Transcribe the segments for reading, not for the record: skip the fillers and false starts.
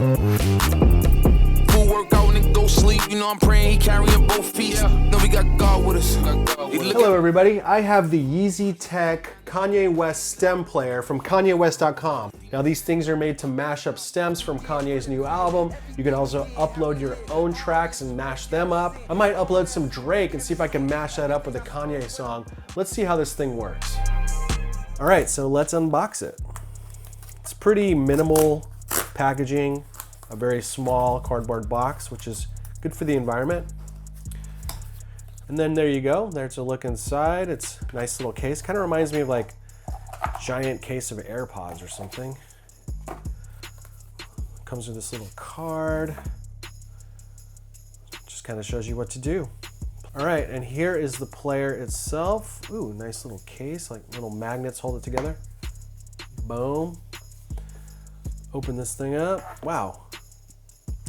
Full workout and go sleep. You know I'm praying he carrying both feet. No, we got God with us. Hello everybody, I have the Yeezy Tech Kanye West Stem Player from KanyeWest.com. Now these things are made to mash up stems from Kanye's new album. You can also upload your own tracks and mash them up. I might upload some Drake and see if I can mash that up with a Kanye song. Let's see how this thing works. All right, so let's unbox it. It's pretty minimal packaging, a very small cardboard box, which is good for the environment. And then there you go, there's a look inside. It's a nice little case, kind of reminds me of like a giant case of AirPods or something. Comes with this little card. Just kind of shows you what to do. All right, and here is the player itself. Ooh, nice little case, like little magnets hold it together. Boom. Open this thing up. Wow.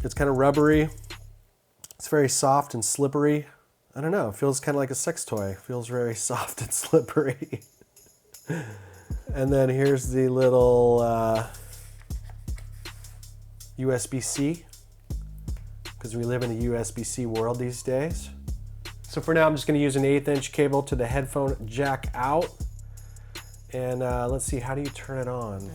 It's kind of rubbery. It's very soft and slippery. I don't know, it feels kind of like a sex toy. It feels very soft and slippery. And then here's the little USB-C, because we live in a USB-C world these days. So for now, I'm just gonna use an 1/8" cable to the headphone jack out. And let's see, how do you turn it on?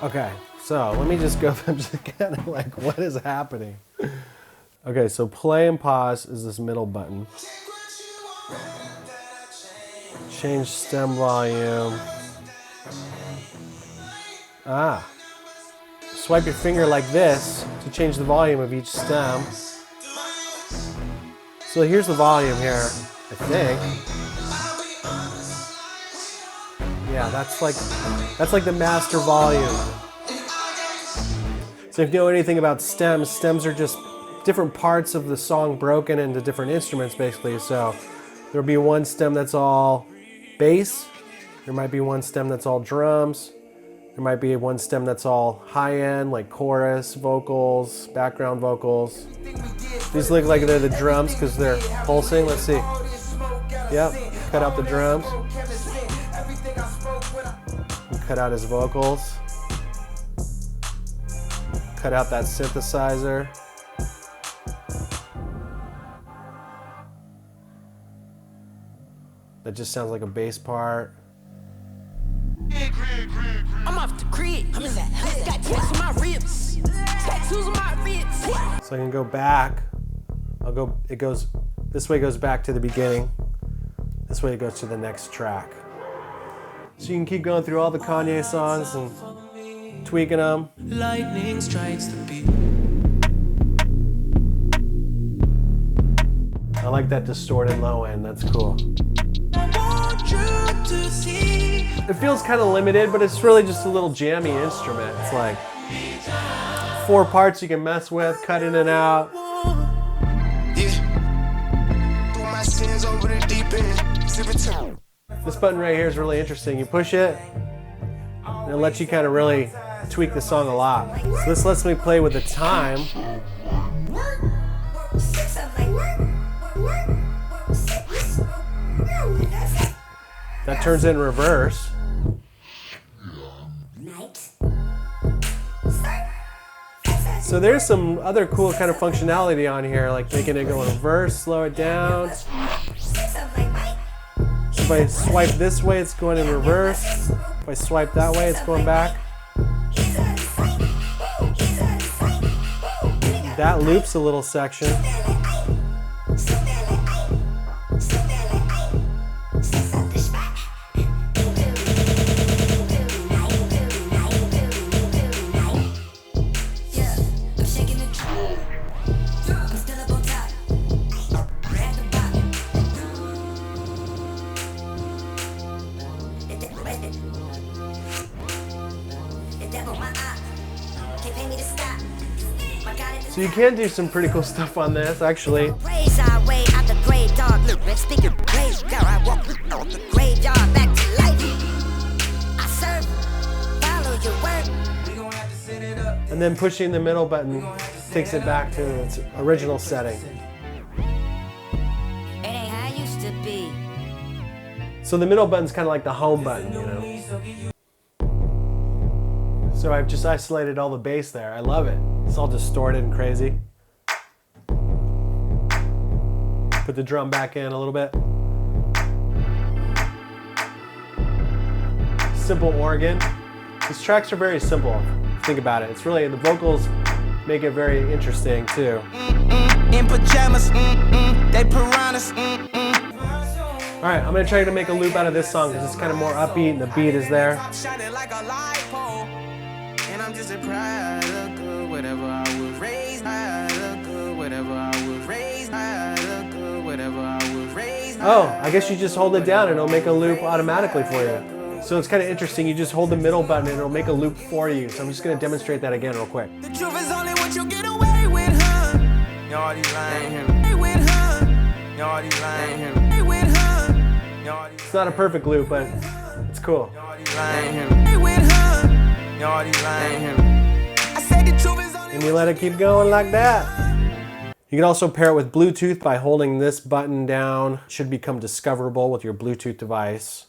Okay, so let me just go, I'm just kind of like, what is happening? Okay, so play and pause is this middle button. Change stem volume. Swipe your finger like this to change the volume of each stem. So here's the volume here, I think. Yeah, that's like the master volume. So if you know anything about stems, stems are just different parts of the song broken into different instruments basically. So there'll be one stem that's all bass. There might be one stem that's all drums. There might be one stem that's all high end, like chorus, vocals, background vocals. These look like they're the drums because they're pulsing. Let's see. Yep, cut out the drums. Cut out his vocals. Cut out that synthesizer. That just sounds like a bass part. I'm off the grid. I'm in that. Got tats on my ribs. Tattoos on my ribs. So I can go back. It goes, this way goes back to the beginning. This way it goes to the next track. So you can keep going through all the Kanye songs and tweaking them. Lightning strikes the beat. I like that distorted low end, that's cool. It feels kind of limited, but it's really just a little jammy instrument. It's like 4 parts you can mess with, cut in and out. This button right here is really interesting. You push it, and it lets you kind of really tweak the song a lot. So this lets me play with the time. That turns it in reverse. So there's some other cool kind of functionality on here, like making it go in reverse, slow it down. If I swipe this way, it's going in reverse. If I swipe that way, it's going back. That loops a little section. So So you can do some pretty cool stuff on this, actually. Raise our way out the graveyard. Speaking of graveyard, I walk out the graveyard back to life. I serve, follow your word. And then pushing the middle button takes it back to its original setting. It ain't how it used to be. So the middle button's kind of like the home button, you know? So I've just isolated all the bass there. I love it. It's all distorted and crazy. Put the drum back in a little bit. Simple organ. These tracks are very simple. Think about it. It's really, the vocals make it very interesting too. In pajamas, they piranhas. All right, I'm gonna try to make a loop out of this song because it's kind of more upbeat and the beat is there. Shining like a light pole. And I'm just a product of whatever I was raised. Product of whatever I was raised. Product of whatever I was raised. Oh, I guess you just hold it down and it'll make a loop automatically for you. So it's kind of interesting. You just hold the middle button and it'll make a loop for you. So I'm just gonna demonstrate that again real quick. The truth is only what you get away with, huh? Y'all these lying here. With, huh? Y'all these lying here. With, huh? Y'all these It's not a perfect loop, but it's cool. lying here. With, huh? Y'all these lying here. I said the truth is only And you let it keep going like that. You can also pair it with Bluetooth by holding this button down. It should become discoverable with your Bluetooth device.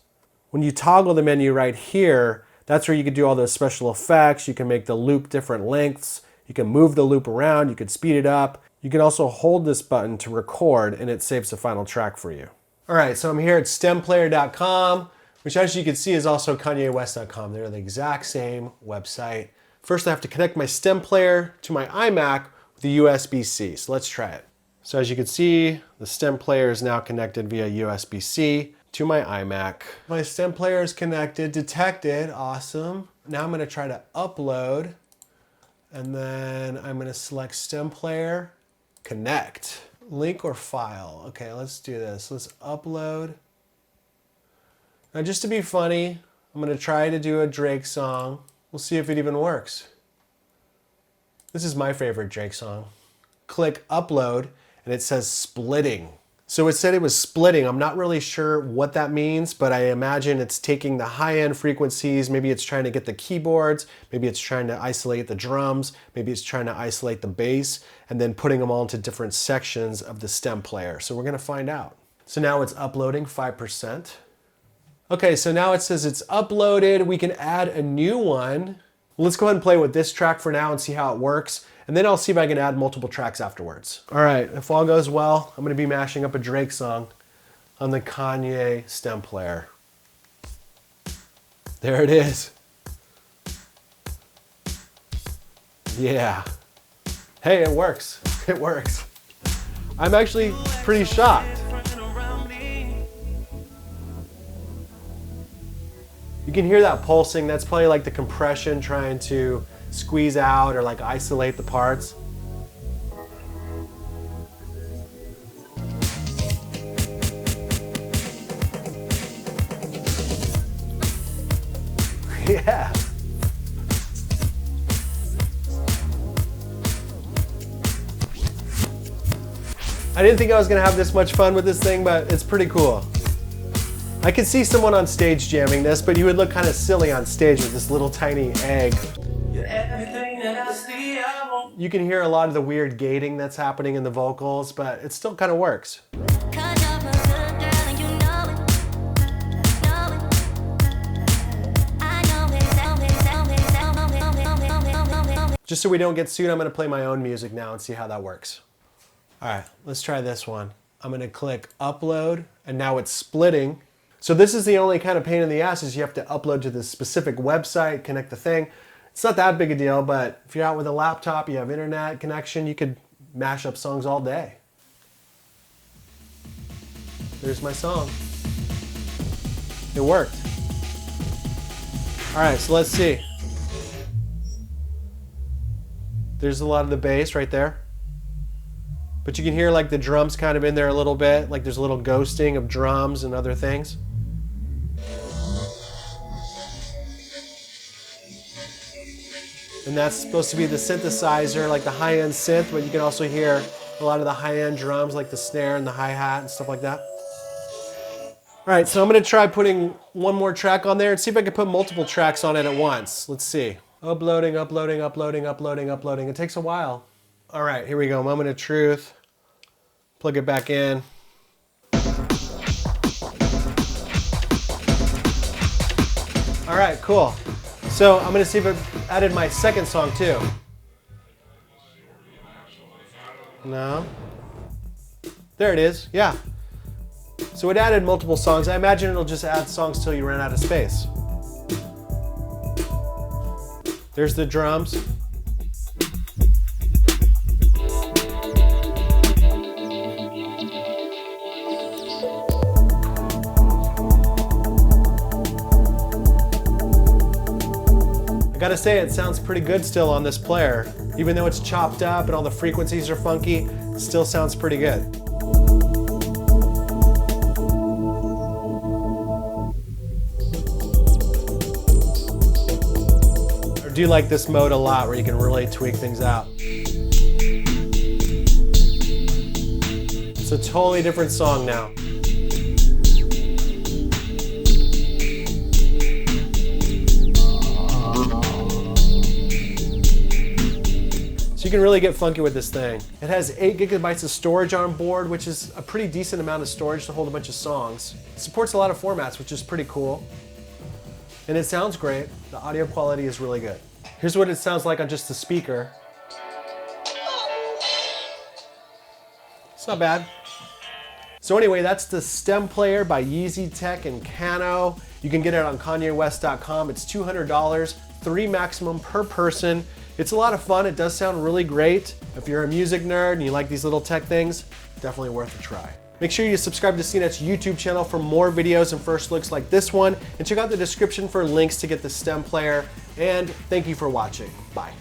When you toggle the menu right here, that's where you can do all those special effects. You can make the loop different lengths. You can move the loop around. You can speed it up. You can also hold this button to record and it saves the final track for you. All right, so I'm here at stemplayer.com, which as you can see is also KanyeWest.com. They're the exact same website. First, I have to connect my stem player to my iMac with the USB-C. So let's try it. So as you can see, the stem player is now connected via USB-C to my iMac. My stem player is connected, detected, awesome. Now I'm gonna try to upload, and then I'm gonna select stem player, connect. Link or file. Okay, let's do this. Let's upload. Now just to be funny, I'm gonna try to do a Drake song. We'll see if it even works. This is my favorite Drake song. Click upload, and it says splitting. So it said it was splitting. I'm not really sure what that means, but I imagine it's taking the high-end frequencies. Maybe it's trying to get the keyboards. Maybe it's trying to isolate the drums. Maybe it's trying to isolate the bass, and then putting them all into different sections of the stem player. So we're gonna find out. So now it's uploading 5%. Okay, so now it says it's uploaded. We can add a new one. Let's go ahead and play with this track for now and see how it works. And then I'll see if I can add multiple tracks afterwards. All right, if all goes well, I'm gonna be mashing up a Drake song on the Kanye Stem Player. There it is. Yeah. Hey, it works. It works. I'm actually pretty shocked. You can hear that pulsing. That's probably like the compression trying to squeeze out or like isolate the parts. Yeah. I didn't think I was gonna have this much fun with this thing, but it's pretty cool. I could see someone on stage jamming this, but you would look kind of silly on stage with this little tiny egg. You can hear a lot of the weird gating that's happening in the vocals, but it still kind of works. Just so we don't get sued, I'm gonna play my own music now and see how that works. All right, let's try this one. I'm gonna click upload, and now it's splitting. So this is the only kind of pain in the ass is you have to upload to this specific website, connect the thing. It's not that big a deal, but if you're out with a laptop, you have internet connection, you could mash up songs all day. There's my song. It worked. All right, so let's see. There's a lot of the bass right there. But you can hear like the drums kind of in there a little bit, like there's a little ghosting of drums and other things. And that's supposed to be the synthesizer, like the high-end synth, but you can also hear a lot of the high-end drums like the snare and the hi-hat and stuff like that. All right, so I'm gonna try putting one more track on there and see if I can put multiple tracks on it at once. Let's see. Uploading, uploading, uploading, uploading, uploading. It takes a while. All right, here we go, moment of truth. Plug it back in. All right, cool. So I'm gonna see if it added my second song too. No. There it is, yeah. So it added multiple songs. I imagine it'll just add songs till you run out of space. There's the drums. I gotta say, it sounds pretty good still on this player. Even though it's chopped up and all the frequencies are funky, it still sounds pretty good. I do like this mode a lot where you can really tweak things out. It's a totally different song now. So you can really get funky with this thing. It has 8 gigabytes of storage on board, which is a pretty decent amount of storage to hold a bunch of songs. It supports a lot of formats, which is pretty cool. And it sounds great. The audio quality is really good. Here's what it sounds like on just the speaker. It's not bad. So anyway, that's the Stem Player by Yeezy Tech and Kano. You can get it on KanyeWest.com. It's $200, 3 maximum per person. It's a lot of fun. It does sound really great. If you're a music nerd and you like these little tech things, definitely worth a try. Make sure you subscribe to CNET's YouTube channel for more videos and first looks like this one, and check out the description for links to get the Stem Player. And thank you for watching. Bye.